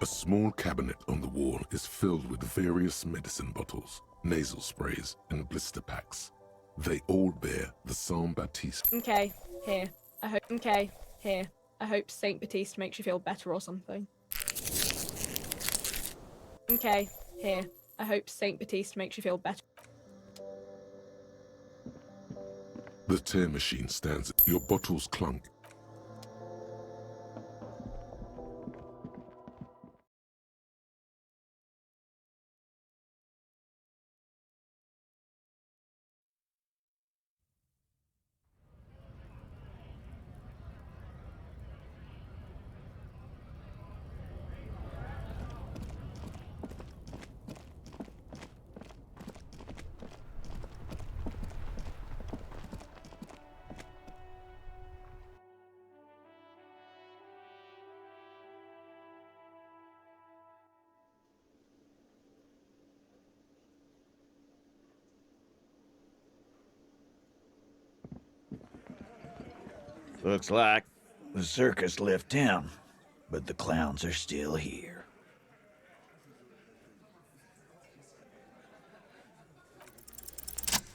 A small cabinet on the wall is filled with various medicine bottles, nasal sprays, and blister packs. They all bear the Saint Baptiste. Okay, here. I hope Saint Baptiste makes you feel better or something. Okay, here. I hope Saint Baptiste makes you feel better. The tear machine stands. Your bottles clunk. Looks like the circus left town, but the clowns are still here.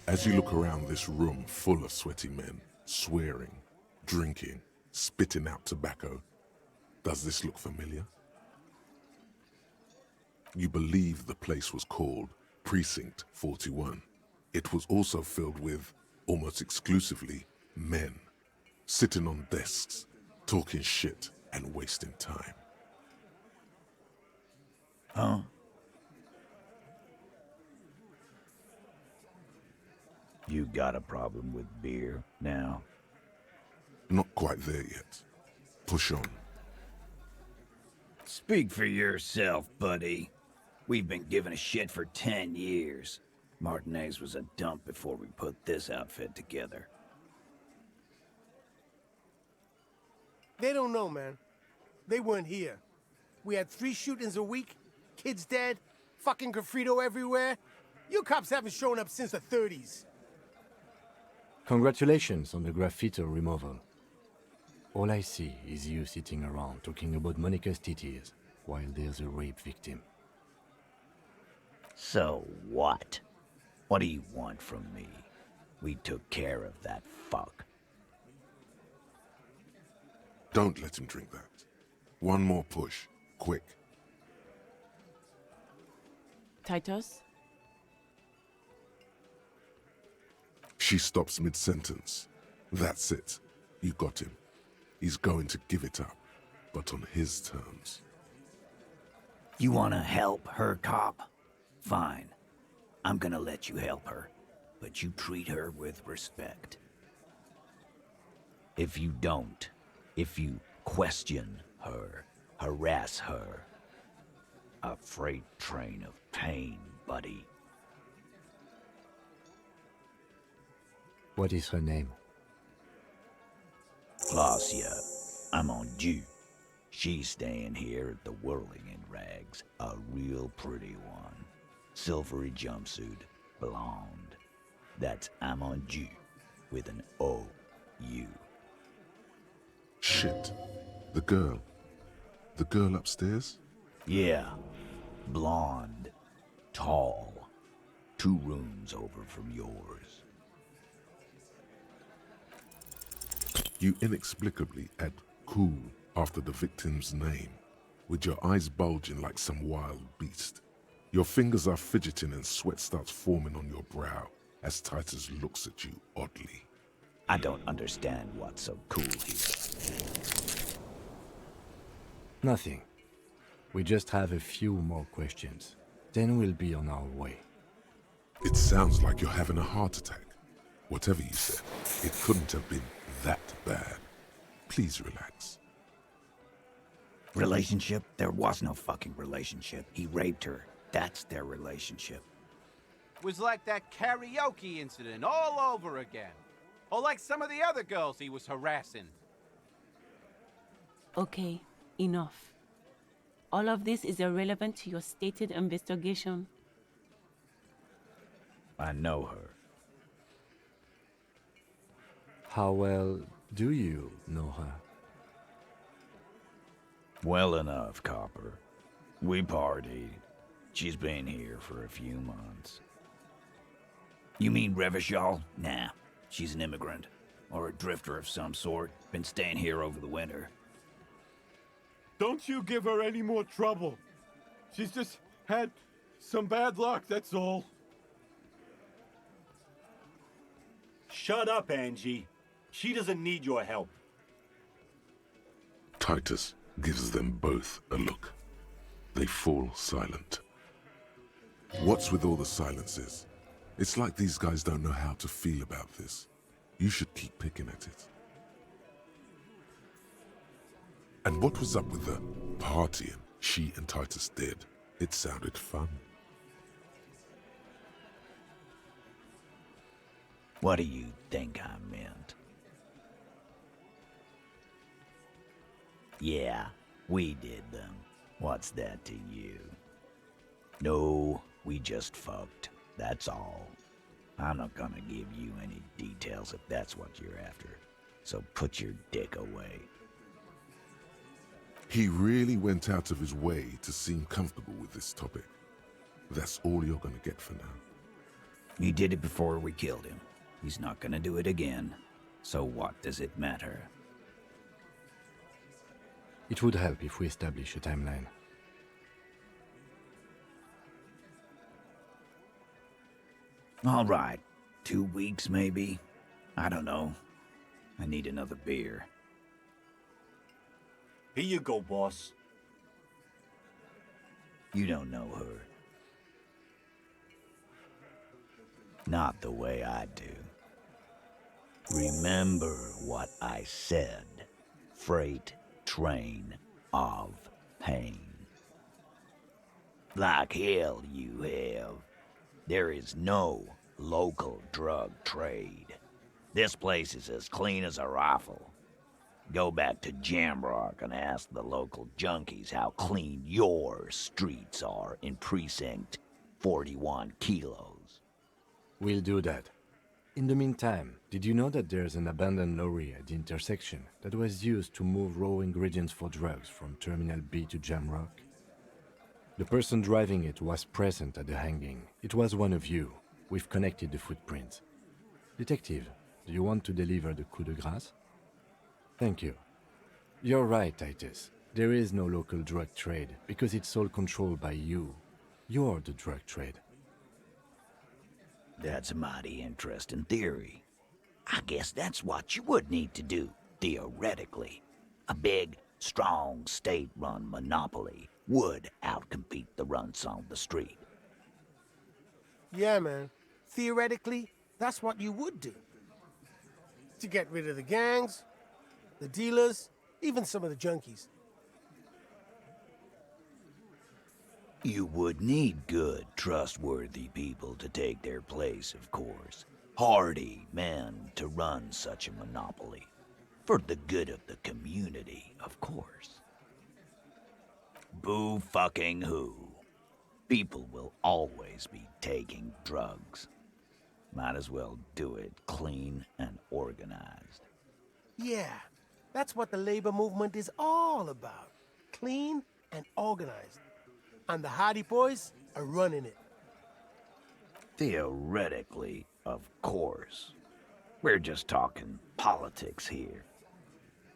As you look around this room full of sweaty men, swearing, drinking, spitting out tobacco, does this look familiar? You believe the place was called Precinct 41. It was also filled with, almost exclusively, men, sitting on desks, talking shit and wasting time. Huh? You got a problem with beer now? Not quite there yet. Push on. Speak for yourself, buddy. We've been giving a shit for 10 years. Martinez was a dump before we put this outfit together. They don't know, man. They weren't here. We had 3 shootings a week, kids dead, fucking graffito everywhere. You cops haven't shown up since the 30s. Congratulations on the graffito removal. All I see is you sitting around talking about Monica's titties while there's a rape victim. So what? What do you want from me? We took care of that fuck. Don't let him drink that. One more push, quick. Titus? She stops mid-sentence. That's it. You got him. He's going to give it up, but on his terms. You wanna help her, cop? Fine. I'm gonna let you help her, but you treat her with respect. If you don't, if you question her, harass her, a freight train of pain, buddy. What is her name? Glacia, I'm on due. She's staying here at the Whirling in Rags, a real pretty one. Silvery jumpsuit, blonde. That's Amonju with an O-U. Shit. The girl. The girl upstairs? Yeah, blonde, tall, 2 rooms over from yours. You inexplicably add cool after the victim's name, with your eyes bulging like some wild beast. Your fingers are fidgeting and sweat starts forming on your brow as Titus looks at you oddly. I don't understand what's so cool here. Nothing. We just have a few more questions. Then we'll be on our way. It sounds like you're having a heart attack. Whatever you said, it couldn't have been that bad. Please relax. Relationship? There was no fucking relationship. He raped her. That's their relationship. Was like that karaoke incident all over again. Or like some of the other girls he was harassing. Okay, enough. All of this is irrelevant to your stated investigation. I know her. How well do you know her? Well enough, Copper. We partied. She's been here for a few months. You mean Revachol? Nah, she's an immigrant. Or a drifter of some sort. Been staying here over the winter. Don't you give her any more trouble. She's just had some bad luck, that's all. Shut up, Angie. She doesn't need your help. Titus gives them both a look. They fall silent. What's with all the silences? It's like these guys don't know how to feel about this. You should keep picking at it. And what was up with the partying she and Titus did? It sounded fun. What do you think I meant? Yeah, we did them. What's that to you? No, we just fucked. That's all. I'm not gonna give you any details if that's what you're after. So put your dick away. He really went out of his way to seem comfortable with this topic. That's all you're gonna get for now. He did it before we killed him. He's not gonna do it again. So what does it matter? It would help if we establish a timeline. All right. 2 weeks, maybe? I don't know. I need another beer. Here you go, boss. You don't know her. Not the way I do. Remember what I said. Freight train of pain. Like hell you have. There is no local drug trade. This place is as clean as a rifle. Go back to Jamrock and ask the local junkies how clean your streets are in Precinct 41 Kilos. We'll do that. In the meantime, did you know that there's an abandoned lorry at the intersection that was used to move raw ingredients for drugs from Terminal B to Jamrock? The person driving it was present at the hanging. It was one of you. We've connected the footprints. Detective, do you want to deliver the coup de grâce? Thank you. You're right, Titus. There is no local drug trade because it's all controlled by you. You're the drug trade. That's a mighty interesting theory. I guess that's what you would need to do, theoretically. A big, strong, state-run monopoly would outcompete the runts on the street. Yeah, man. Theoretically, that's what you would do. To get rid of the gangs, the dealers, even some of the junkies. You would need good, trustworthy people to take their place, of course. Hardy men to run such a monopoly. For the good of the community, of course. Boo fucking who. People will always be taking drugs. Might as well do it clean and organized. Yeah, that's what the labor movement is all about. Clean and organized. And the Hardy Boys are running it. Theoretically, of course. We're just talking politics here.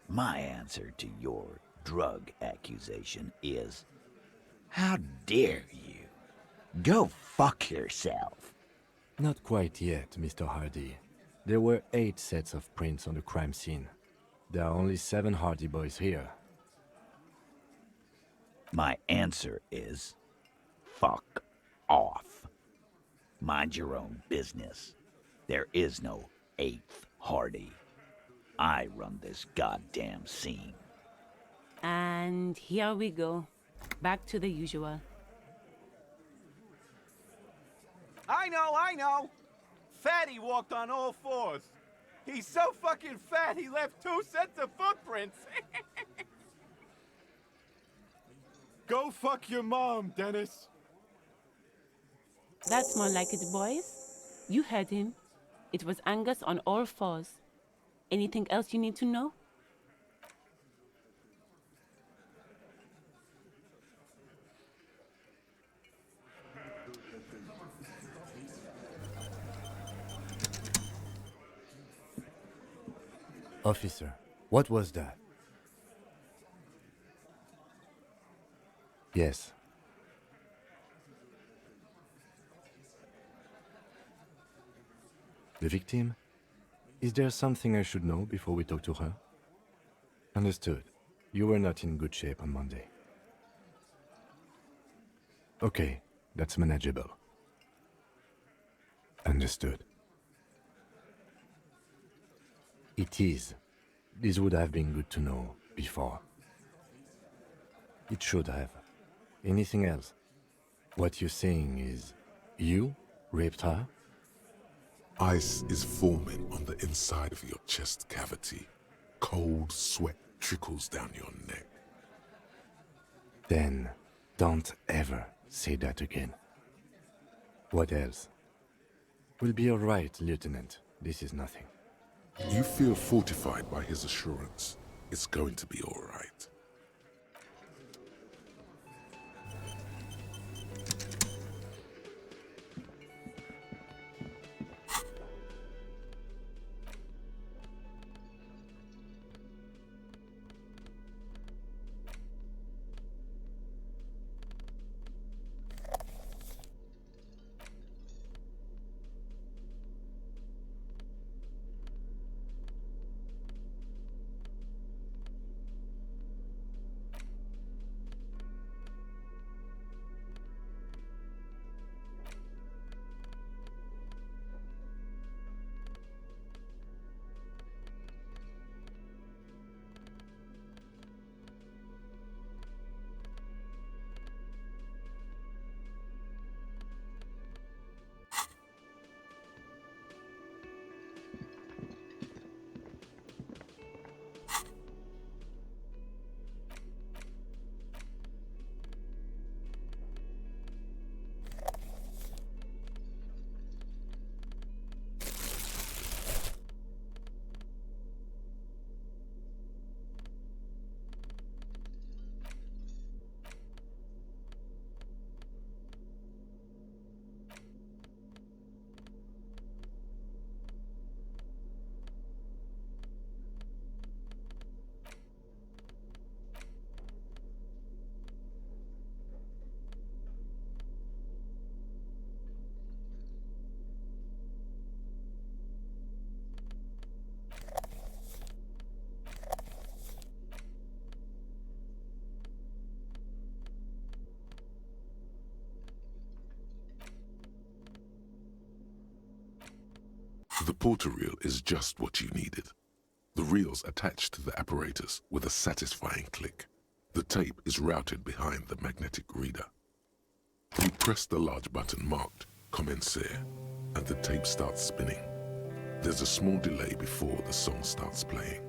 My answer to your drug accusation is, how dare you? Go fuck yourself. Not quite yet, Mr. Hardy. There were 8 sets of prints on the crime scene. There are only 7 Hardy Boys here. My answer is, fuck off. Mind your own business. There is no 8th Hardy. I run this goddamn scene. And here we go. Back to the usual. I know! Fatty walked on all 4s. He's so fucking fat he left 2 sets of footprints. Go fuck your mom, Dennis. That's more like it, boys. You heard him. It was Angus on all 4s. Anything else you need to know? Officer, what was that? Yes. The victim? Is there something I should know before we talk to her? Understood. You were not in good shape on Monday. Okay, that's manageable. Understood. It is. This would have been good to know before. It should have. Anything else? What you're saying is, you raped her? Ice is forming on the inside of your chest cavity. Cold sweat trickles down your neck. Then, don't ever say that again. What else? We'll be all right, Lieutenant. This is nothing. You feel fortified by his assurance. It's going to be all right. The portal reel is just what you needed. The reel's attached to the apparatus with a satisfying click. The tape is routed behind the magnetic reader. You press the large button marked Commencer, and the tape starts spinning. There's a small delay before the song starts playing.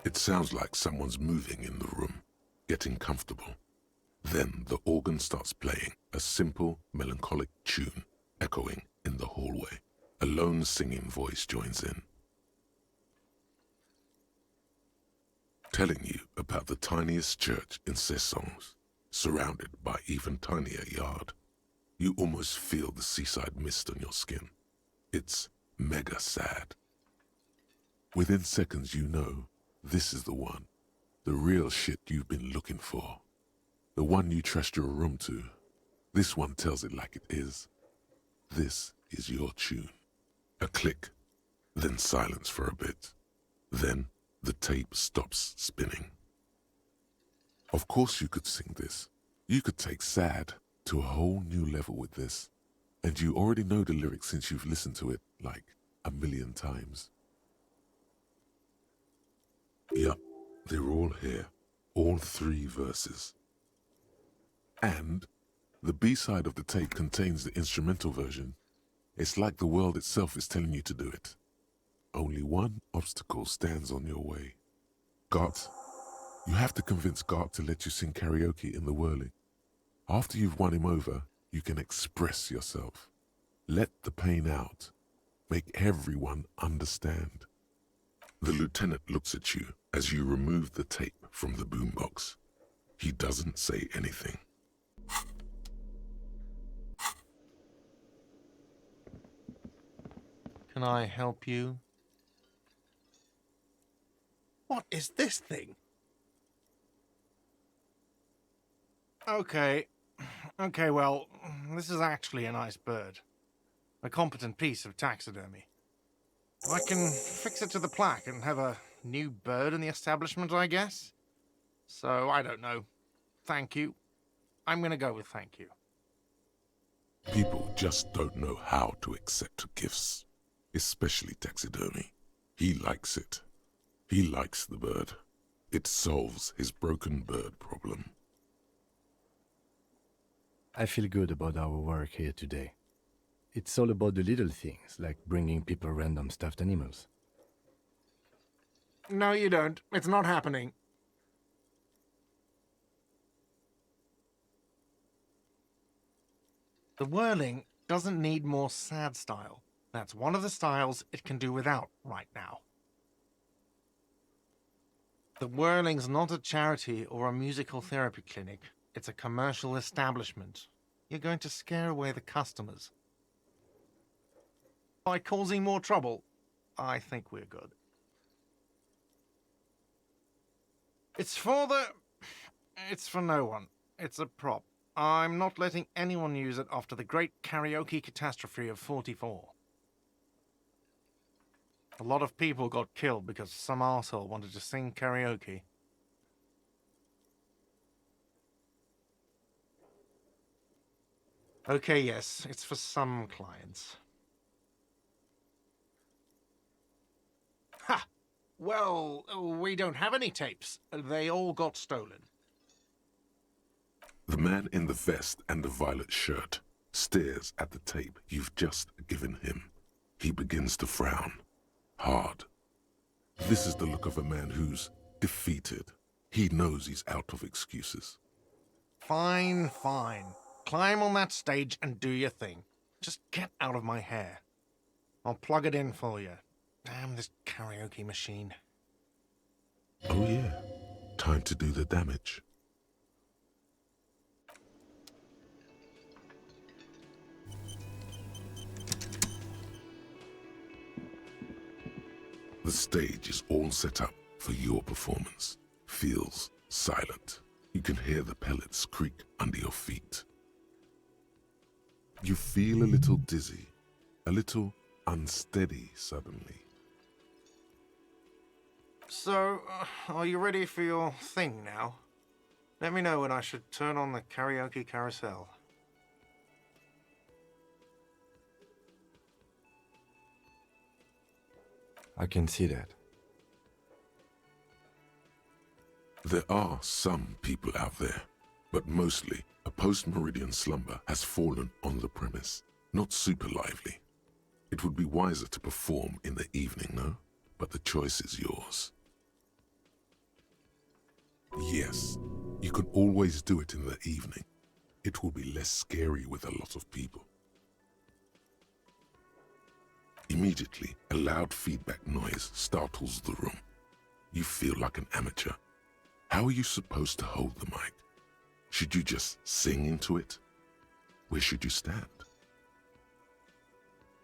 It sounds like someone's moving in the room, getting comfortable. Then the organ starts playing a simple, melancholic tune, echoing in the hallway. A lone singing voice joins in, telling you about the tiniest church in Cessons, surrounded by even tinier yard. You almost feel the seaside mist on your skin. It's mega sad. Within seconds you know, this is the one, the real shit you've been looking for. The one you trust your room to. This one tells it like it is. This is your tune. A click, then silence for a bit. Then the tape stops spinning. Of course you could sing this. You could take sad to a whole new level with this. And you already know the lyrics since you've listened to it like 1,000,000 times. Yup, they're all here. All 3 verses. And the B-side of the tape contains the instrumental version. It's like the world itself is telling you to do it. Only one obstacle stands on your way. Gart. You have to convince Gart to let you sing karaoke in the whirling. After you've won him over, you can express yourself. Let the pain out. Make everyone understand. The lieutenant looks at you as you remove the tape from the boombox. He doesn't say anything. can I help you? What is this thing? Okay. Okay, well, this is actually a nice bird. A competent piece of taxidermy. I can fix it to the plaque and have a new bird in the establishment, I guess. So, I don't know. Thank you. I'm gonna go with thank you. People just don't know how to accept gifts, especially taxidermy. He likes it. He likes the bird. It solves his broken bird problem. I feel good about our work here today. It's all about the little things, like bringing people random stuffed animals. No, you don't. It's not happening. The whirling doesn't need more sad style. That's one of the styles it can do without right now. The whirling's not a charity or a musical therapy clinic. It's a commercial establishment. You're going to scare away the customers. By causing more trouble, I think we're good. It's for no one. It's a prop. I'm not letting anyone use it after the great karaoke catastrophe of '44. A lot of people got killed because some arsehole wanted to sing karaoke. Okay, yes, it's for some clients. Ha! Well, we don't have any tapes. They all got stolen. The man in the vest and the violet shirt stares at the tape you've just given him. He begins to frown. Hard. This is the look of a man who's defeated. He knows he's out of excuses. Fine, fine. Climb on that stage and do your thing. Just get out of my hair. I'll plug it in for you. Damn this karaoke machine. Oh yeah, time to do the damage. The stage is all set up for your performance. Feels silent. You can hear the pellets creak under your feet. You feel a little dizzy, a little unsteady suddenly. So, are you ready for your thing now? Let me know when I should turn on the karaoke carousel. I can see that. There are some people out there, but mostly a post-meridian slumber has fallen on the premise. Not super lively. It would be wiser to perform in the evening, no? But the choice is yours. Yes, you can always do it in the evening. It will be less scary with a lot of people. Immediately, a loud feedback noise startles the room. You feel like an amateur. How are you supposed to hold the mic? Should you just sing into it? Where should you stand?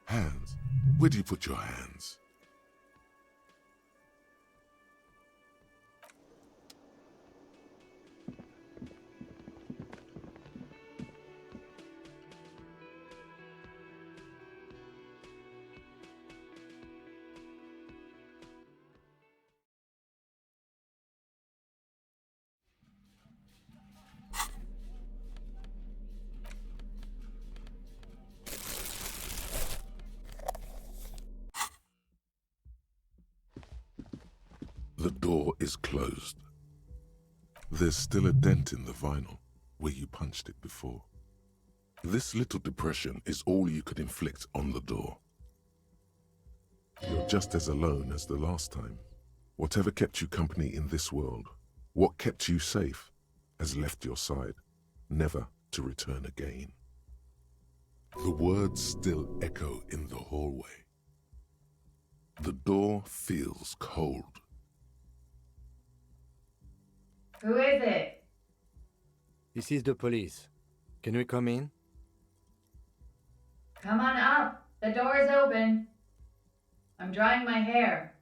Hands. Where do you put your hands? The door is closed. There's still a dent in the vinyl where you punched it before. This little depression is all you could inflict on the door. You're just as alone as the last time. Whatever kept you company in this world, what kept you safe, has left your side, never to return again. The words still echo in the hallway. The door feels cold. Who is it? This is the police. Can we come in? Come on up. The door is open. I'm drying my hair.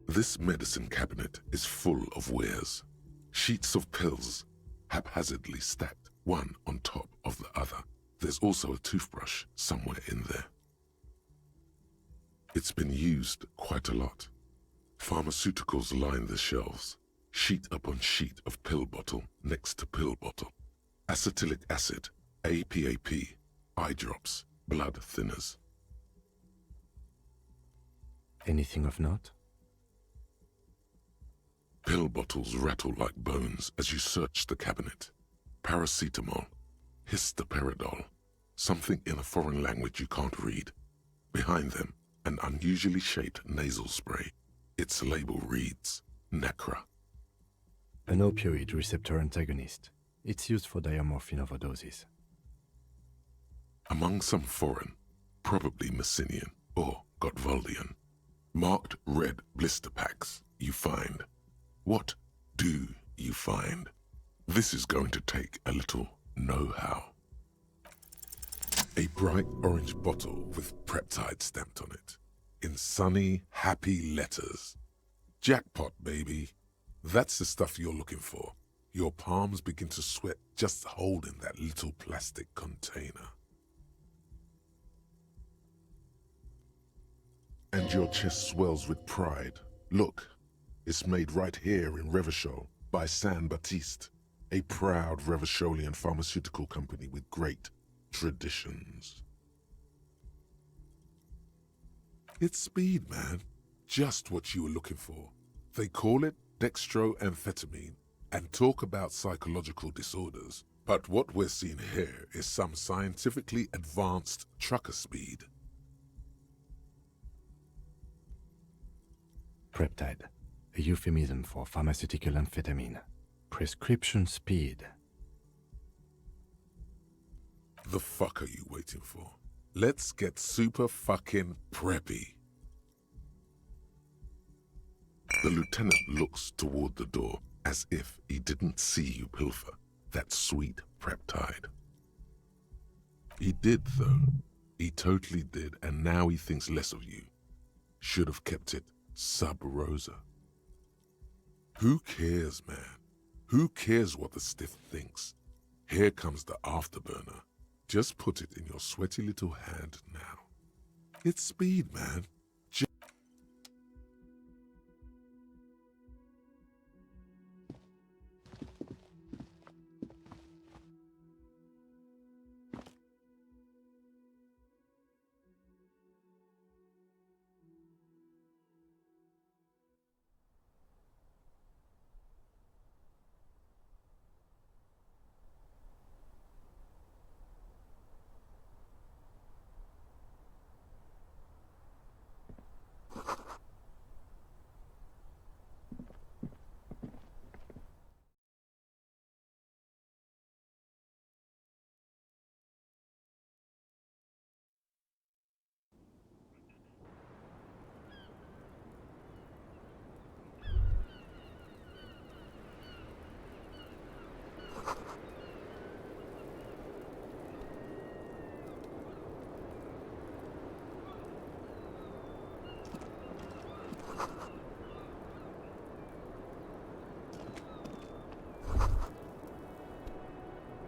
This medicine cabinet is full of wares. Sheets of pills, haphazardly stacked, one on top of the other. There's also a toothbrush somewhere in there. It's been used quite a lot. Pharmaceuticals line the shelves, sheet upon sheet of pill bottle next to pill bottle. Acetylic acid, APAP, eye drops, blood thinners. Anything of note? Pill bottles rattle like bones as you search the cabinet. Paracetamol, histoperidol, something in a foreign language you can't read. Behind them, an unusually shaped nasal spray. Its label reads, Nacra. An opioid receptor antagonist. It's used for diamorphine overdoses. Among some foreign, probably Messinian or Gottwaldian, marked red blister packs you find. What do you find? This is going to take a little know-how. A bright orange bottle with Preptide stamped on it, in sunny, happy letters. Jackpot, baby. That's the stuff you're looking for. Your palms begin to sweat just holding that little plastic container. And your chest swells with pride. Look, it's made right here in Revachol by San Baptiste, a proud Revacholian pharmaceutical company with great traditions. It's speed, man. Just what you were looking for. They call it dextroamphetamine and talk about psychological disorders. But what we're seeing here is some scientifically advanced trucker speed. Preptide, a euphemism for pharmaceutical amphetamine. Prescription speed. The fuck are you waiting for? Let's get super fucking preppy. The lieutenant looks toward the door as if he didn't see you pilfer that sweet Preptide. He did, though. He totally did, and now he thinks less of you. Should have kept it sub rosa. Who cares, man? Who cares what the stiff thinks? Here comes the afterburner. Just put it in your sweaty little hand now. It's speed, man.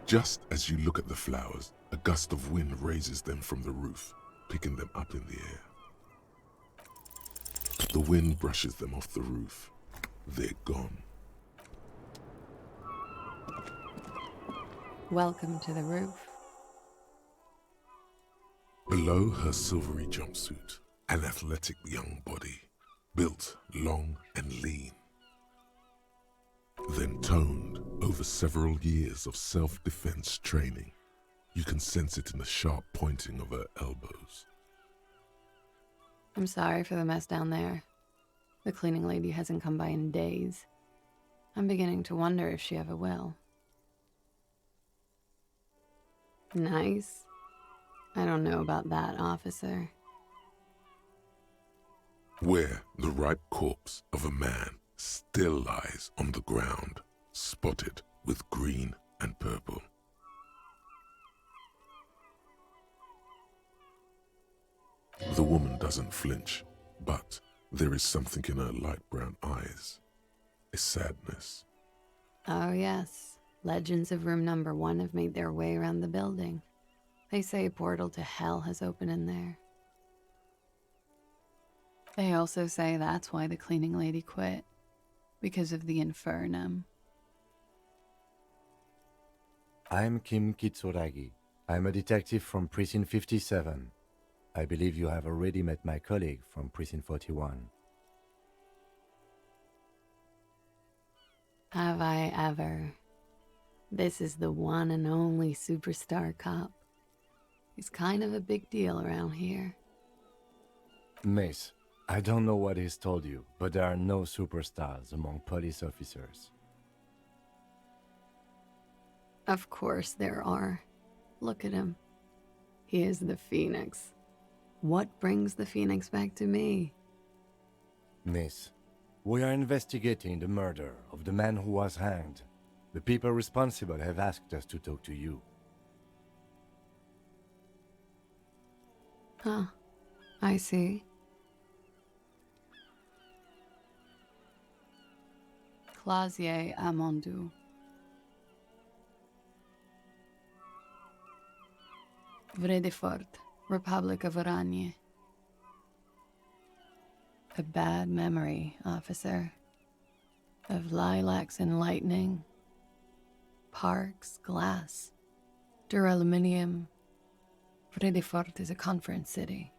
Just as you look at the flowers, a gust of wind raises them from the roof, picking them up in the air. The wind brushes them off the roof. They're gone. Welcome to the roof. Below her silvery jumpsuit, an athletic young body, built long and lean. Then toned over several years of self-defense training. You can sense it in the sharp pointing of her elbows. I'm sorry for the mess down there. The cleaning lady hasn't come by in days. I'm beginning to wonder if she ever will. Nice? I don't know about that, officer. Where the ripe corpse of a man still lies on the ground, spotted with green and purple. The woman doesn't flinch, but there is something in her light brown eyes. A sadness. Oh yes, legends of room number 1 have made their way around the building. They say a portal to hell has opened in there. They also say that's why the cleaning lady quit, because of the infernum. I'm Kim Kitsuragi. I'm a detective from Precinct 57. I believe you have already met my colleague from Precinct 41. Have I ever? This is the one and only superstar cop. He's kind of a big deal around here. Miss, I don't know what he's told you, but there are no superstars among police officers. Of course there are. Look at him. He is the Phoenix. What brings the Phoenix back to me? Miss, we are investigating the murder of the man who was hanged. The people responsible have asked us to talk to you. Huh. I see. Clausier Amandou. Vredefort, Republic of Oranje. A bad memory, officer. Of lilacs and lightning. Parks, glass, duraluminum. Vredefort is a conference city.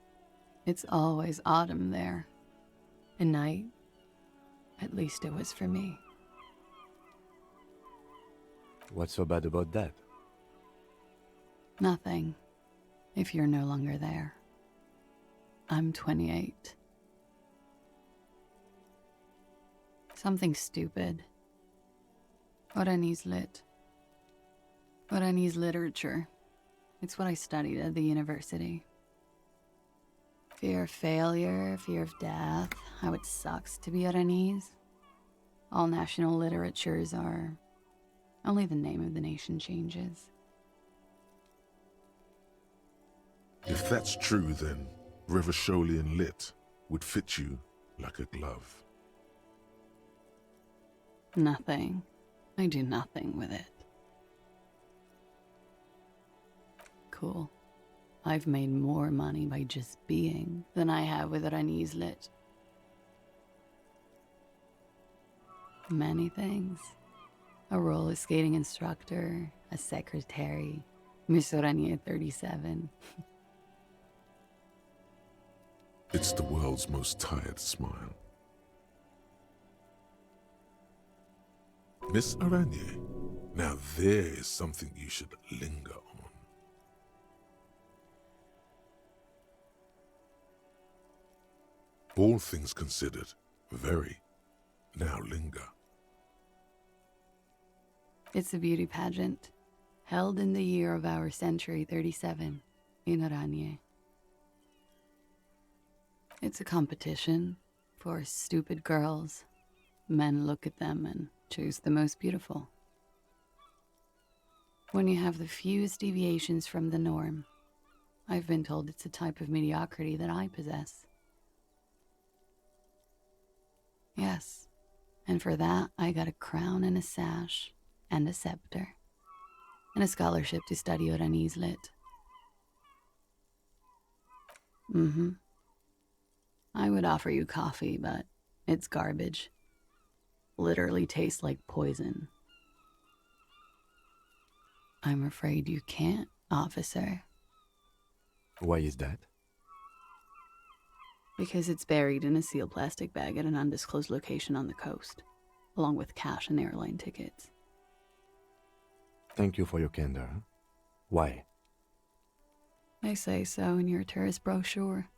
It's always autumn there. A night. At least it was for me. What's so bad about that? Nothing. If you're no longer there. I'm 28. Something stupid. Oranese lit. Oranese literature. It's what I studied at the university. Fear of failure, fear of death, how it sucks to be Oranese. All national literatures are. Only the name of the nation changes. If that's true, then Revacholian lit would fit you like a glove. Nothing. I do nothing with it. Cool. I've made more money by just being than I have with Oranese lit. Many things. A roller skating instructor, a secretary, Miss Oranje 37. It's the world's most tired smile. Miss Oranje, now there is something you should linger on. All things considered, very. Now linger. It's a beauty pageant, held in the year of our century 37, in Oranje. It's a competition for stupid girls. Men look at them and choose the most beautiful. When you have the fewest deviations from the norm, I've been told it's a type of mediocrity that I possess. Yes, and for that I got a crown and a sash, and a scepter, and a scholarship to study Oranese lit. I would offer you coffee, but it's garbage. Literally tastes like poison. I'm afraid you can't, officer. Why is that? Because it's buried in a sealed plastic bag at an undisclosed location on the coast, along with cash and airline tickets. Thank you for your candor. Why? They say so in your tourist brochure.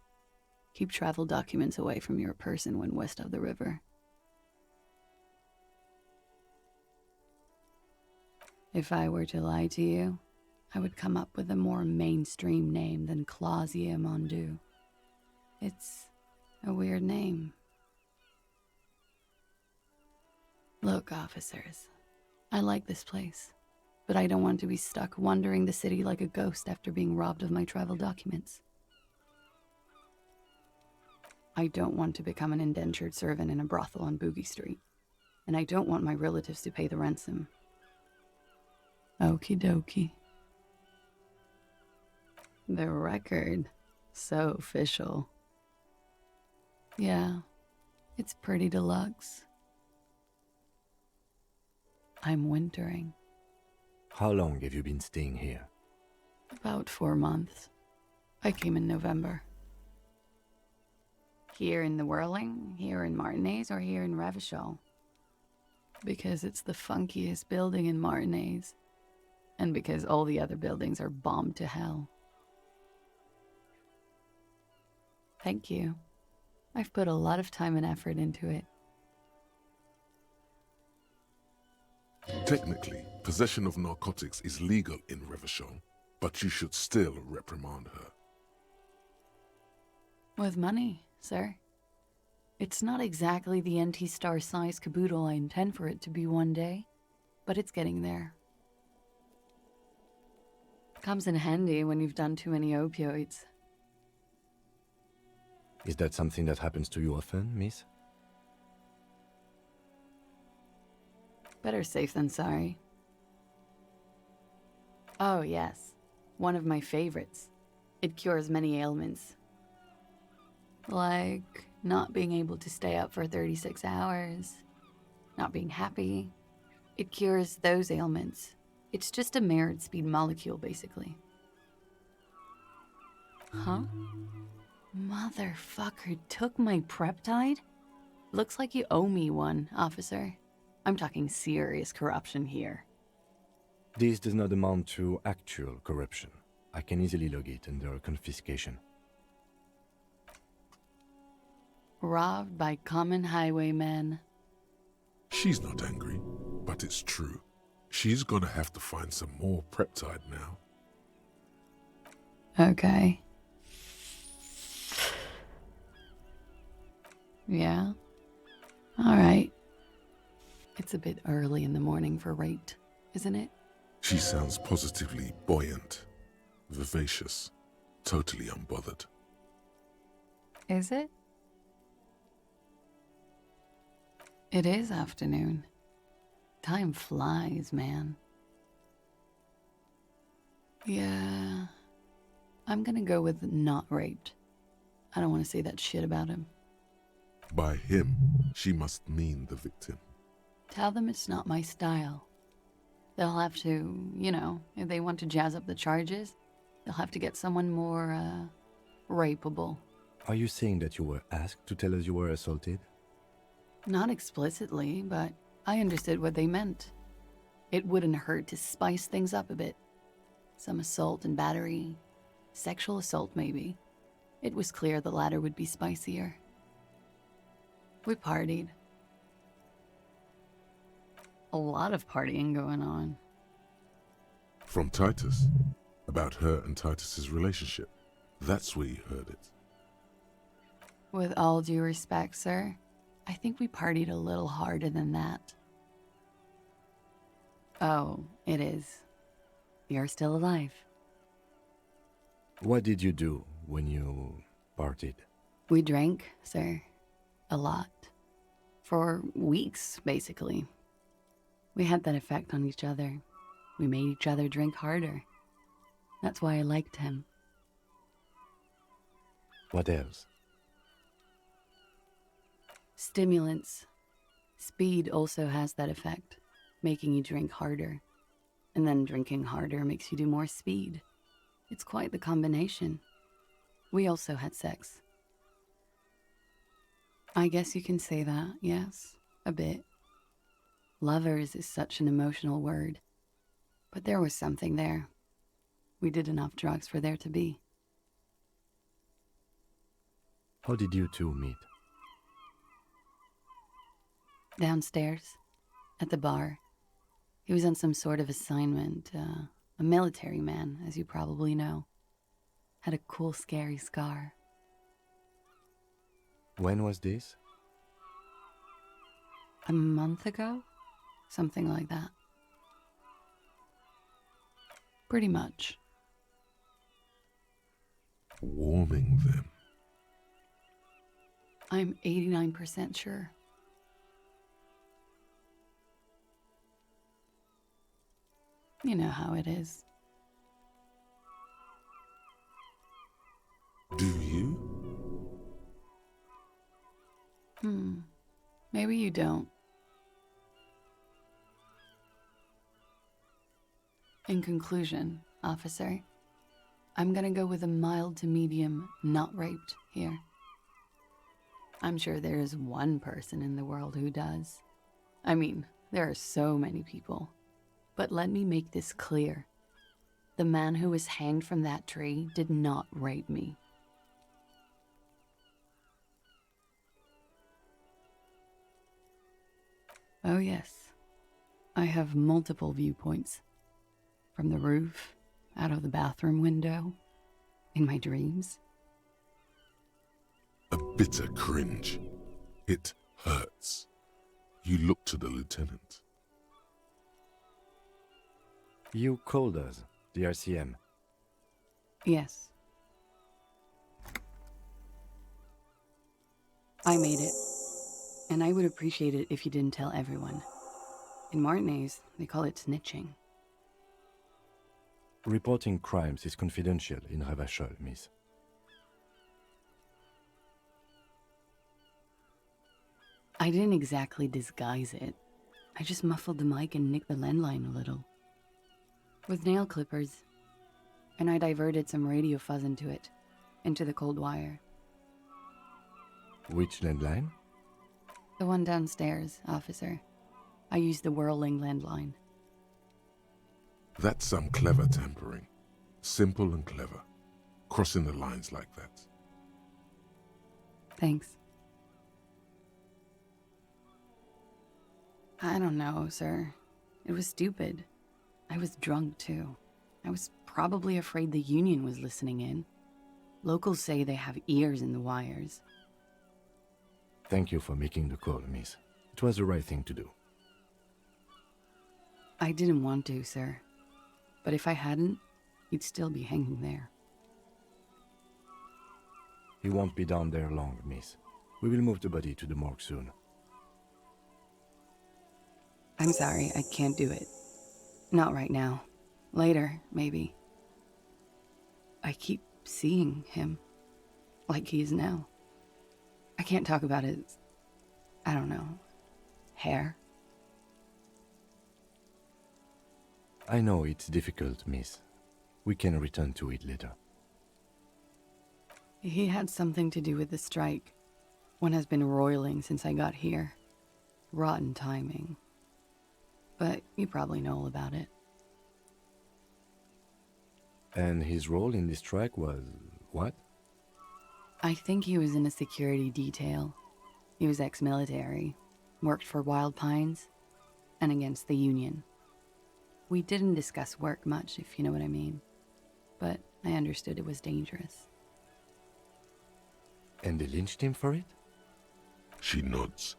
Keep travel documents away from your person when west of the river. If I were to lie to you, I would come up with a more mainstream name than Clausia Mondu. It's a weird name. Look, officers, I like this place, but I don't want to be stuck wandering the city like a ghost after being robbed of my travel documents. I don't want to become an indentured servant in a brothel on Boogie Street, and I don't want my relatives to pay the ransom. Okie dokie. The record. So official. Yeah, it's pretty deluxe. I'm wintering. How long have you been staying here? About 4 months. I came in November. Here in the Whirling, here in Martinez, or here in Revachol? Because it's the funkiest building in Martinez. And because all the other buildings are bombed to hell. Thank you. I've put a lot of time and effort into it. Technically, possession of narcotics is legal in Revachol, but you should still reprimand her. With money, sir. It's not exactly the NT-star size caboodle I intend for it to be one day, but it's getting there. Comes in handy when you've done too many opioids. Is that something that happens to you often, miss? Better safe than sorry. Oh, yes. One of my favorites. It cures many ailments. Like not being able to stay up for 36 hours, not being happy. It cures those ailments. It's just a merit speed molecule, basically. Huh? Motherfucker took my Preptide? Looks like you owe me one, officer. I'm talking serious corruption here. This does not amount to actual corruption. I can easily log it under confiscation. Robbed by common highwaymen. She's not angry, but it's true. She's gonna have to find some more Preptide now. Okay. Yeah? Alright. It's a bit early in the morning for rate, isn't it? She sounds positively buoyant, vivacious, totally unbothered. Is it? It is afternoon. Time flies, man. Yeah. I'm gonna go with not raped. I don't want to say that shit about him. By him, she must mean the victim. Tell them it's not my style. They'll have to, you know, if they want to jazz up the charges, they'll have to get someone more, rapeable. Are you saying that you were asked to tell us you were assaulted? Not explicitly, but I understood what they meant. It wouldn't hurt to spice things up a bit. Some assault and battery. Sexual assault, maybe. It was clear the latter would be spicier. We partied. A lot of partying going on. From Titus? About her and Titus's relationship. That's where you heard it. With all due respect, sir, I think we partied a little harder than that. Oh, it is. You're still alive. What did you do when you partied? We drank, sir. A lot. For weeks, basically. We had that effect on each other. We made each other drink harder. That's why I liked him. What else? Stimulants. Speed also has that effect, making you drink harder. And then drinking harder makes you do more speed. It's quite the combination. We also had sex. I guess you can say that, yes, a bit. Lovers is such an emotional word. But there was something there. We did enough drugs for there to be. How did you two meet? Downstairs, at the bar. He was on some sort of assignment. A military man, as you probably know. Had a cool, scary scar. When was this? A month ago? Something like that. Pretty much. Warming them. I'm 89% sure. You know how it is. Do you? Maybe you don't. In conclusion, officer, I'm gonna go with a mild to medium not raped here. I'm sure there is one person in the world who does. I mean, there are so many people. But let me make this clear. The man who was hanged from that tree did not rape me. Oh yes, I have multiple viewpoints. From the roof, out of the bathroom window, in my dreams. A bitter cringe. It hurts. You look to the lieutenant. You called us, the RCM. Yes. I made it. And I would appreciate it if you didn't tell everyone. In Martinez, they call it snitching. Reporting crimes is confidential in Ravachol, miss. I didn't exactly disguise it. I just muffled the mic and nicked the landline a little. With nail clippers. And I diverted some radio fuzz into it. Into the cold wire. Which landline? The one downstairs, officer. I used the whirling landline. That's some clever tampering. Simple and clever. Crossing the lines like that. Thanks. I don't know, sir. It was stupid. I was drunk, too. I was probably afraid the Union was listening in. Locals say they have ears in the wires. Thank you for making the call, miss. It was the right thing to do. I didn't want to, sir. But if I hadn't, he'd still be hanging there. He won't be down there long, miss. We will move the body to the morgue soon. I'm sorry, I can't do it. Not right now. Later, maybe. I keep seeing him. Like he is now. I can't talk about his... I don't know... hair. I know it's difficult, miss. We can return to it later. He had something to do with the strike. One has been roiling since I got here. Rotten timing. But you probably know all about it. And his role in this strike was... what? I think he was in a security detail. He was ex-military, worked for Wild Pines, and against the Union. We didn't discuss work much, if you know what I mean. But I understood it was dangerous. And they lynched him for it? She nods.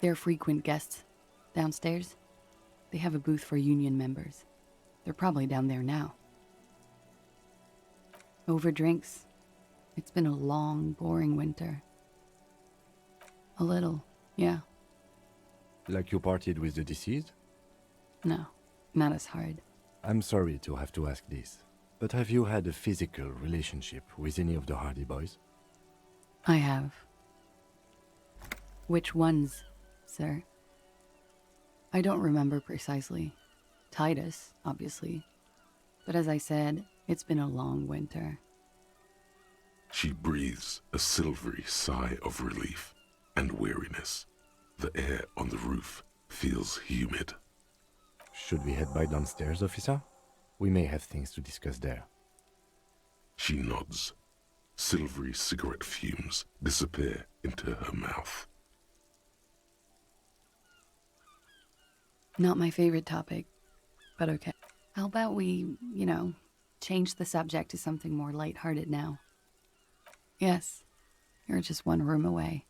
They're frequent guests. Downstairs, they have a booth for Union members. They're probably down there now. Over drinks. It's been a long, boring winter. A little, yeah. Like you partied with the deceased? No, not as hard. I'm sorry to have to ask this, but have you had a physical relationship with any of the Hardy Boys? I have. Which ones, sir? I don't remember precisely. Titus, obviously. But as I said, it's been a long winter. She breathes a silvery sigh of relief and weariness. The air on the roof feels humid. Should we head by downstairs, officer? We may have things to discuss there. She nods. Silvery cigarette fumes disappear into her mouth. Not my favorite topic, but okay. How about we, change the subject to something more lighthearted now? Yes, you're just one room away.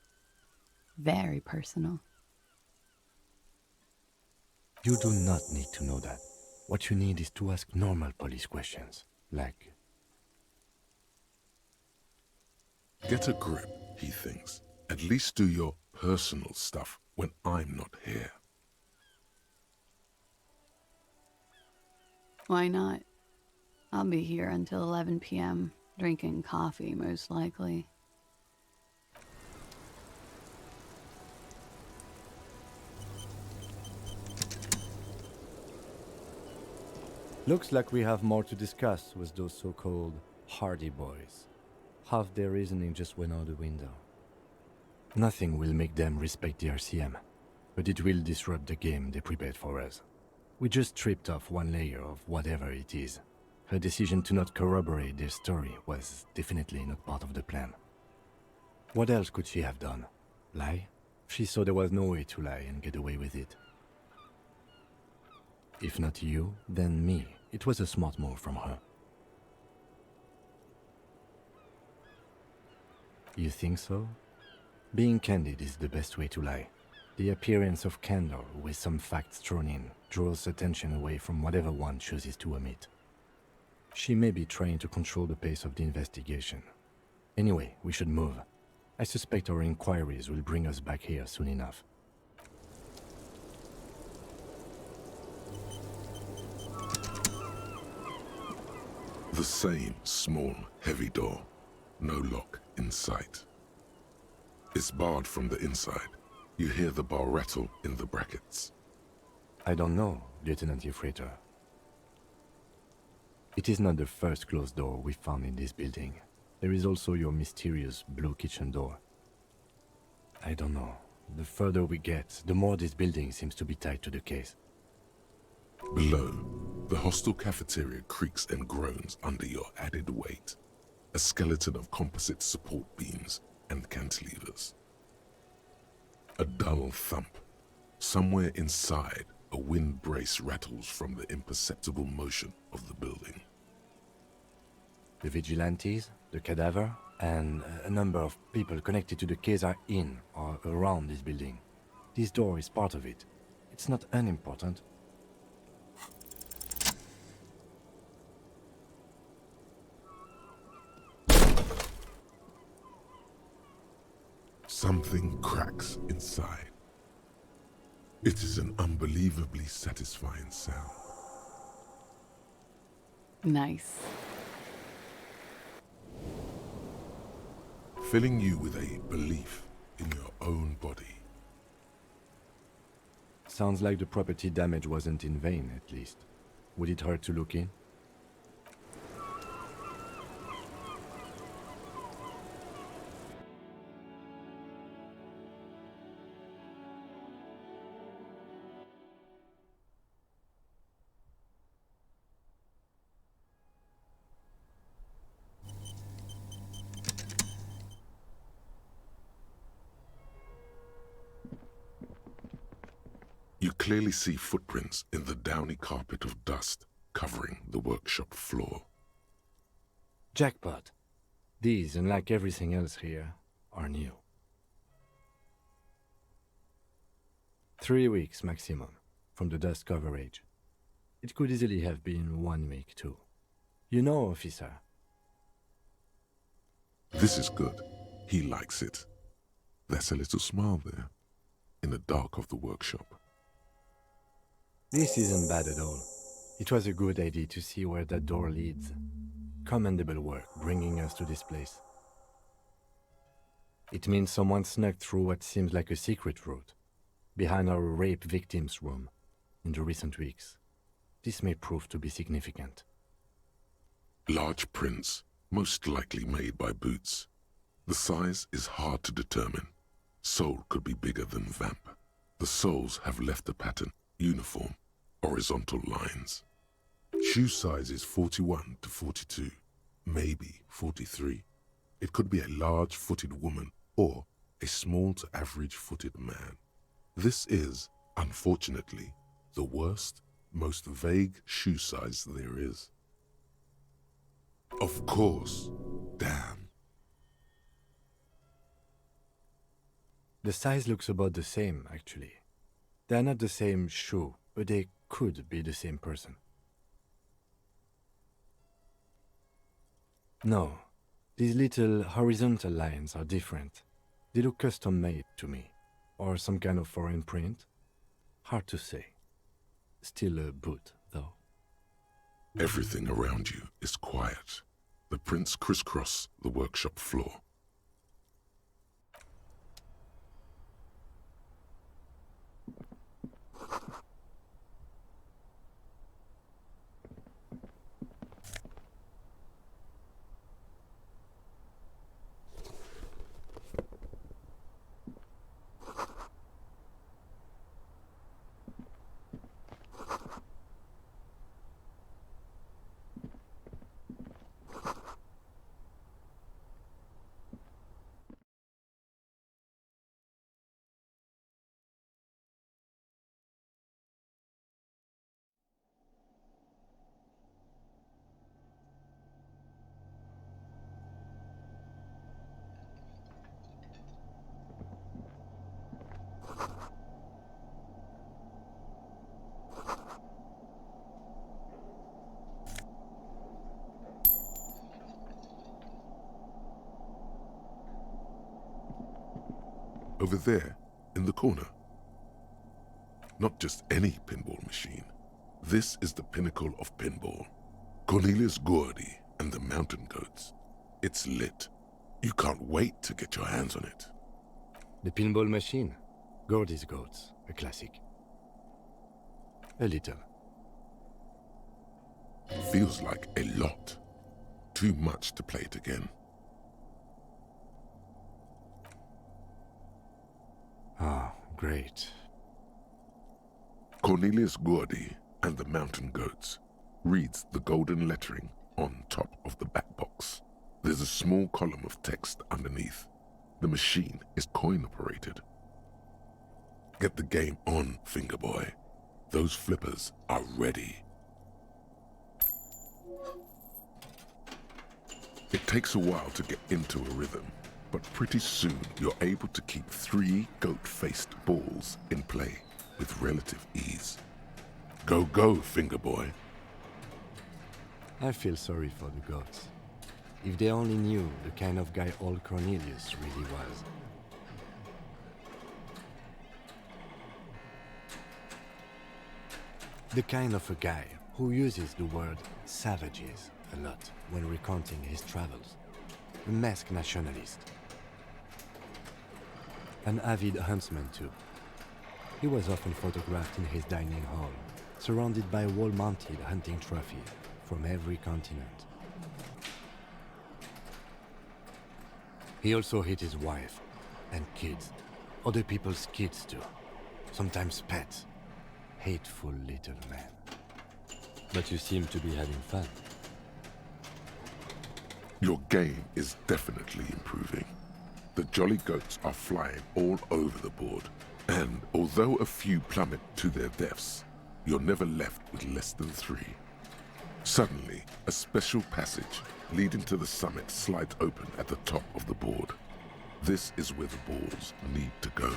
Very personal. You do not need to know that. What you need is to ask normal police questions, like... Get a grip, he thinks. At least do your personal stuff when I'm not here. Why not? I'll be here until 11 p.m., drinking coffee, most likely. Looks like we have more to discuss with those so-called Hardy Boys. Half their reasoning just went out the window. Nothing will make them respect the RCM, but it will disrupt the game they prepared for us. We just stripped off one layer of whatever it is. Her decision to not corroborate their story was definitely not part of the plan. What else could she have done? Lie? She saw there was no way to lie and get away with it. If not you, then me. It was a smart move from her. You think so? Being candid is the best way to lie. The appearance of candor with some facts thrown in draws attention away from whatever one chooses to omit. She may be trying to control the pace of the investigation. Anyway, we should move. I suspect our inquiries will bring us back here soon enough. The same small, heavy door. No lock in sight. It's barred from the inside. You hear the bar rattle in the brackets. I don't know, Lieutenant Yefreiter. It is not the first closed door we found in this building. There is also your mysterious blue kitchen door. I don't know. The further we get, the more this building seems to be tied to the case. Below, the hostel cafeteria creaks and groans under your added weight. A skeleton of composite support beams and cantilevers. A dull thump. Somewhere inside, a wind brace rattles from the imperceptible motion of the building. The vigilantes, the cadaver, and a number of people connected to the case are in or around this building. This door is part of it. It's not unimportant. Something cracks inside. It is an unbelievably satisfying sound. Nice. Filling you with a belief in your own body. Sounds like the property damage wasn't in vain, at least. Would it hurt to look in? You clearly see footprints in the downy carpet of dust covering the workshop floor. Jackpot. These, unlike everything else here, are new. 3 weeks maximum from the dust coverage. It could easily have been 1 week too. You know, officer. This is good. He likes it. There's a little smile there, in the dark of the workshop. This isn't bad at all. It was a good idea to see where that door leads. Commendable work bringing us to this place. It means someone snuck through what seems like a secret route, behind our rape victim's room, in the recent weeks. This may prove to be significant. Large prints, most likely made by boots. The size is hard to determine. Sole could be bigger than vamp. The soles have left a pattern. Uniform, horizontal lines. Shoe size is 41 to 42, maybe 43. It could be a large-footed woman or a small to average-footed man. This is, unfortunately, the worst, most vague shoe size there is. Of course. Damn. The size looks about the same, actually. They're not the same shoe, but they could be the same person. No, these little horizontal lines are different. They look custom-made to me, or some kind of foreign print. Hard to say. Still a boot, though. Everything around you is quiet. The prints crisscross the workshop floor. Over there, in the corner. Not just any pinball machine. This is the pinnacle of pinball. Cornelius Gordy and the Mountain Goats. It's lit. You can't wait to get your hands on it. The pinball machine. Gordy's Goats, a classic. A little. Feels like a lot. Too much to play it again. Ah, great. Cornelius Gordy and the Mountain Goats reads the golden lettering on top of the back box. There's a small column of text underneath. The machine is coin-operated. Get the game on, Fingerboy. Those flippers are ready. It takes a while to get into a rhythm, but pretty soon you're able to keep 3 goat-faced balls in play with relative ease. Go, go, Fingerboy. I feel sorry for the goats. If they only knew the kind of guy old Cornelius really was. The kind of a guy who uses the word savages a lot when recounting his travels. A masked nationalist. An avid huntsman too. He was often photographed in his dining hall, surrounded by wall-mounted hunting trophies from every continent. He also hit his wife and kids, other people's kids too, sometimes pets. Hateful little man. But you seem to be having fun. Your game is definitely improving. The jolly goats are flying all over the board, and although a few plummet to their deaths, you're never left with less than 3. Suddenly, a special passage leading to the summit slides open at the top of the board. This is where the balls need to go.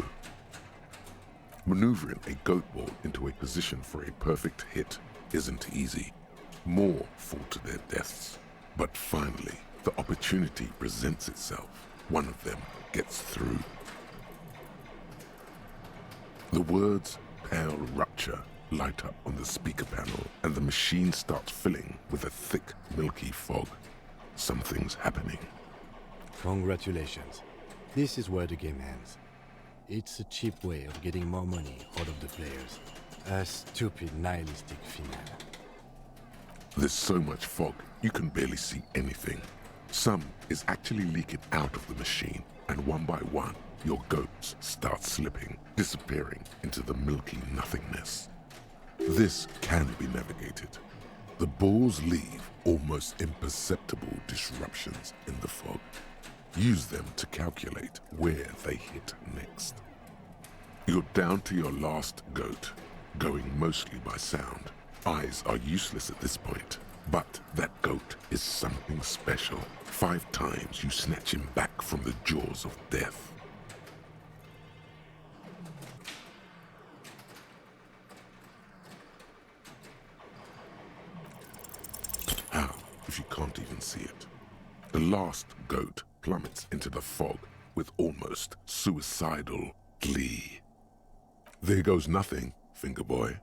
Maneuvering a goat ball into a position for a perfect hit isn't easy. More fall to their deaths. But finally, the opportunity presents itself. One of them gets through. The words "Pale Rupture" light up on the speaker panel, and the machine starts filling with a thick, milky fog. Something's happening. Congratulations. This is where the game ends. It's a cheap way of getting more money out of the players. A stupid, nihilistic finale. There's so much fog, you can barely see anything. Some is actually leaking out of the machine, and one by one, your goats start slipping, disappearing into the milky nothingness. This can be navigated. The balls leave almost imperceptible disruptions in the fog. Use them to calculate where they hit next. You're down to your last goat, going mostly by sound. Eyes are useless at this point, but that goat is something special. 5 times you snatch him back from the jaws of death. How, if you can't even see it? The last goat plummets into the fog with almost suicidal glee. There goes nothing, finger boy.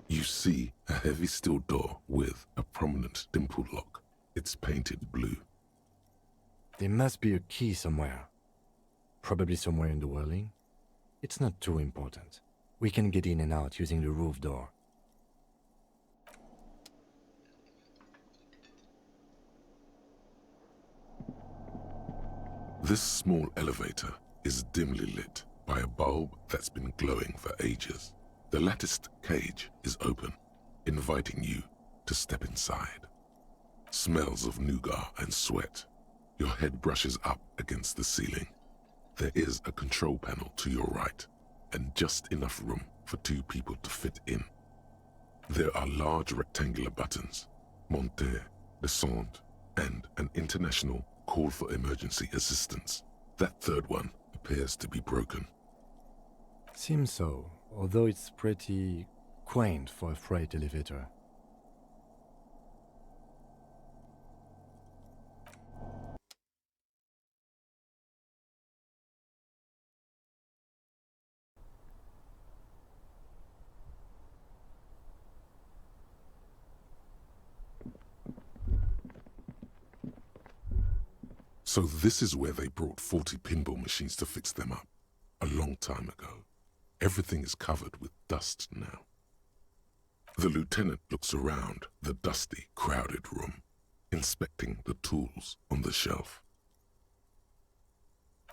You see a heavy steel door with a prominent dimple lock. It's painted blue. There must be a key somewhere. Probably somewhere in the whirling. It's not too important. We can get in and out using the roof door. This small elevator is dimly lit by a bulb that's been glowing for ages. The latticed cage is open, inviting you to step inside. Smells of nougat and sweat. Your head brushes up against the ceiling. There is a control panel to your right, and just enough room for 2 people to fit in. There are large rectangular buttons, monter, descendre, and an international call for emergency assistance. That third one appears to be broken. Seems so, although it's pretty quaint for a freight elevator. So this is where they brought 40 pinball machines to fix them up, a long time ago. Everything is covered with dust now. The lieutenant looks around the dusty, crowded room, inspecting the tools on the shelf.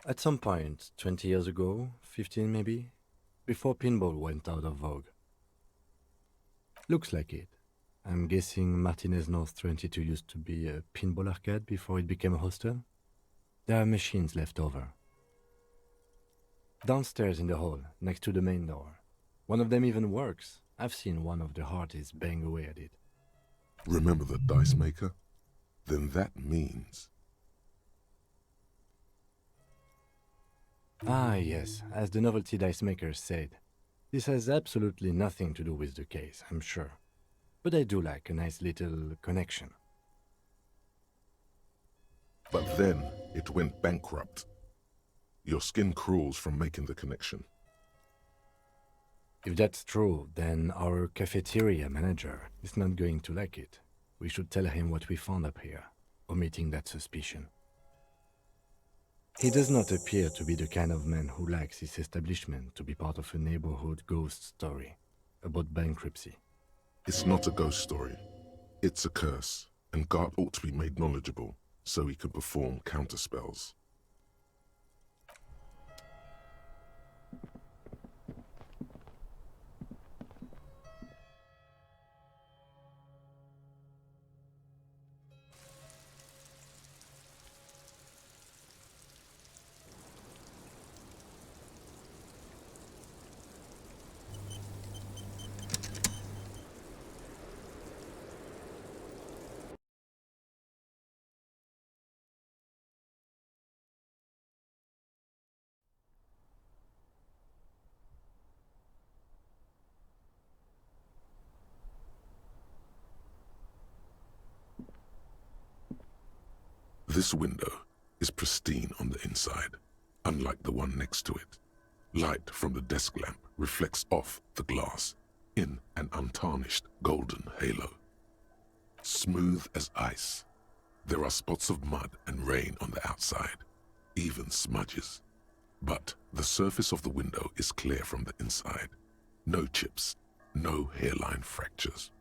At some point, 20 years ago, 15 maybe, before pinball went out of vogue. Looks like it. I'm guessing Martinez North 22 used to be a pinball arcade before it became a hostel. There are machines left over. Downstairs in the hall, next to the main door. One of them even works. I've seen one of the hearties bang away at it. Remember the dice maker? Then that means... Ah, yes, as the novelty dice maker said. This has absolutely nothing to do with the case, I'm sure. But I do like a nice little connection. But then it went bankrupt. Your skin crawls from making the connection. If that's true, then our cafeteria manager is not going to like it. We should tell him what we found up here, omitting that suspicion. He does not appear to be the kind of man who likes his establishment to be part of a neighborhood ghost story about bankruptcy. It's not a ghost story. It's a curse, and Gart ought to be made knowledgeable so he can perform counterspells. This window is pristine on the inside, unlike the one next to it. Light from the desk lamp reflects off the glass in an untarnished golden halo. Smooth as ice. There are spots of mud and rain on the outside, even smudges. But the surface of the window is clear from the inside. No chips, no hairline fractures.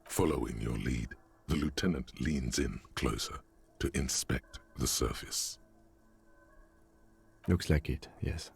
Following your lead, the lieutenant leans in closer to inspect the surface. Looks like it, yes.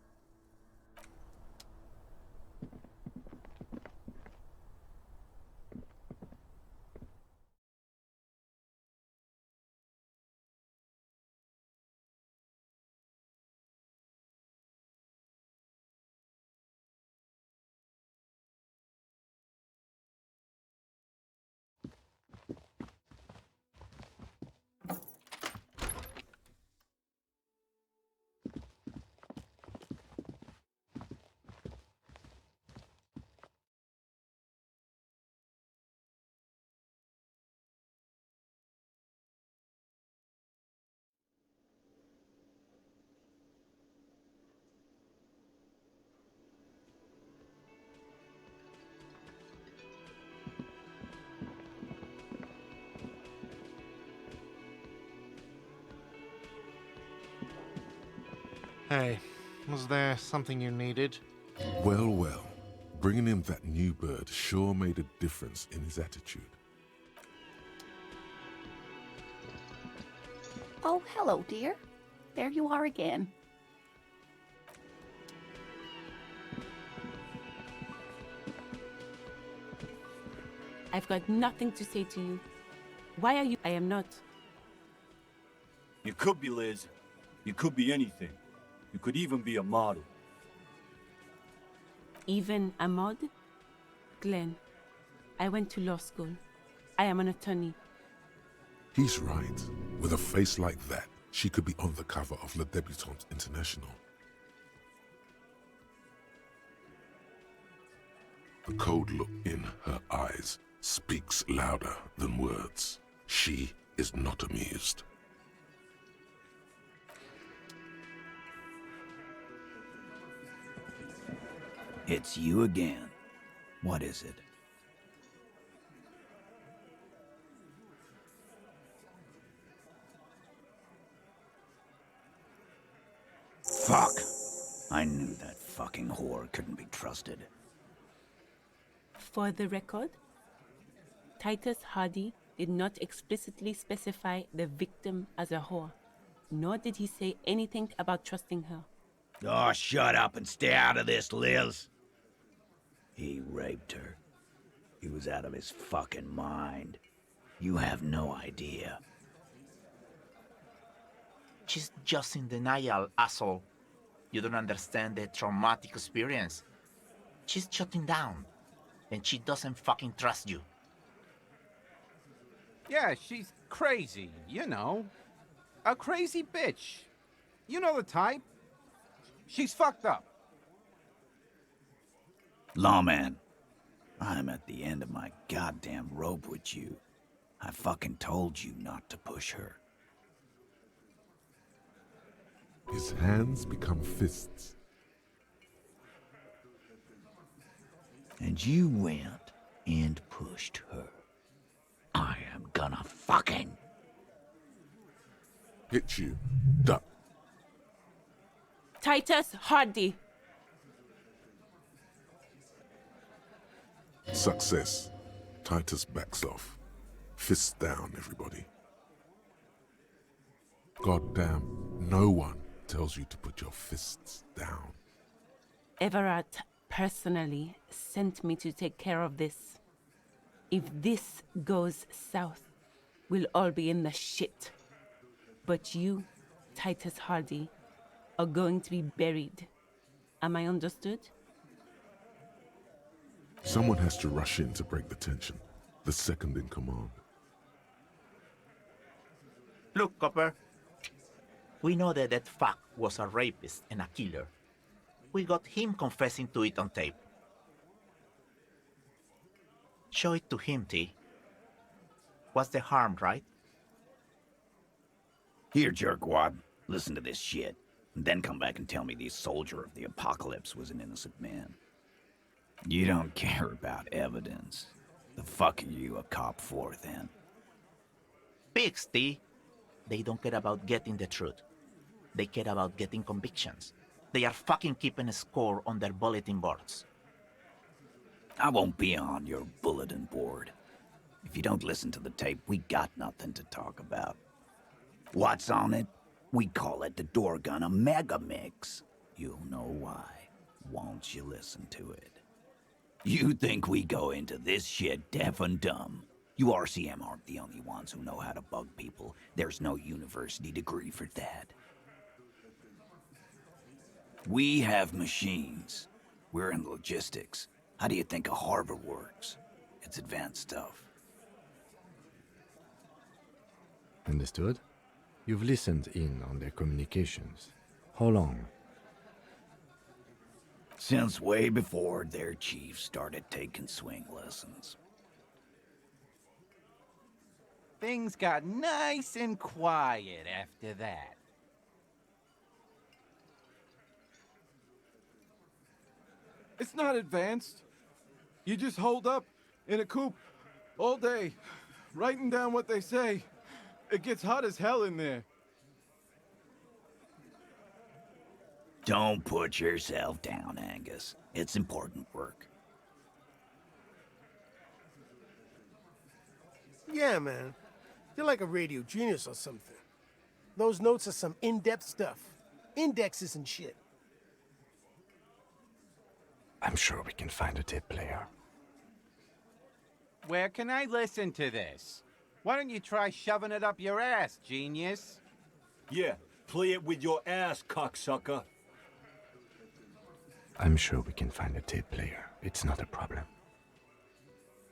Hey, was there something you needed? Well, well. Bringing him that new bird sure made a difference in his attitude. Oh, hello, dear. There you are again. I've got nothing to say to you. Why are you? I am not. You could be Liz. You could be anything. You could even be a model. Even a mod? Glenn, I went to law school. I am an attorney. He's right. With a face like that, she could be on the cover of Le Debutante International. The cold look in her eyes speaks louder than words. She is not amused. It's you again. What is it? Fuck! I knew that fucking whore couldn't be trusted. For the record, Titus Hardy did not explicitly specify the victim as a whore, nor did he say anything about trusting her. Oh, shut up and stay out of this, Liz. He raped her. He was out of his fucking mind. You have no idea. She's just in denial, asshole. You don't understand the traumatic experience. She's shutting down, and she doesn't fucking trust you. Yeah, she's crazy, you know. A crazy bitch. You know the type. She's fucked up. Lawman, I'm at the end of my goddamn rope with you. I fucking told you not to push her. His hands become fists. And you went and pushed her. I am gonna fucking Hit you. Duck. Titus Hardy! Success. Titus backs off. Fists down, everybody. Goddamn, no one tells you to put your fists down. Everett personally sent me to take care of this. If this goes south, we'll all be in the shit. But you, Titus Hardy, are going to be buried. Am I understood? Someone has to rush in to break the tension. The second in command. Look, Copper. We know that fuck was a rapist and a killer. We got him confessing to it on tape. Show it to him, T. What's the harm, right? Here, jerkwad, listen to this shit. And then come back and tell me the soldier of the apocalypse was an innocent man. You don't care about evidence. The fuck are you a cop for, then? Pigs, T. They don't care about getting the truth. They care about getting convictions. They are fucking keeping a score on their bulletin boards. I won't be on your bulletin board. If you don't listen to the tape, we got nothing to talk about. What's on it? We call it the Dorgun Mega Mix. You'll know why, won't you listen to it? You think we go into this shit deaf and dumb? You RCM aren't the only ones who know how to bug people. There's no university degree for that. We have machines. We're in logistics. How do you think a harbor works? It's advanced stuff. Understood? You've listened in on their communications. How long? Since way before their chief started taking swing lessons. Things got nice and quiet after that. It's not advanced. You just hold up in a coop all day, writing down what they say. It gets hot as hell in there. Don't put yourself down, Angus. It's important work. Yeah, man. You're like a radio genius or something. Those notes are some in-depth stuff. Indexes and shit. I'm sure we can find a tape player. Where can I listen to this? Why don't you try shoving it up your ass, genius? Yeah, play it with your ass, cocksucker. I'm sure we can find a tape player. It's not a problem.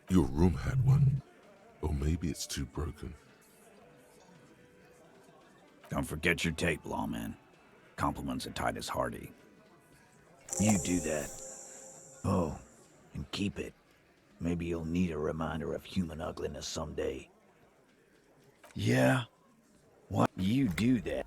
Your room had one. Or maybe it's too broken. Don't forget your tape, lawman. Compliments of Titus Hardy. You do that. Oh, and keep it. Maybe you'll need a reminder of human ugliness someday. Yeah? What? You do that.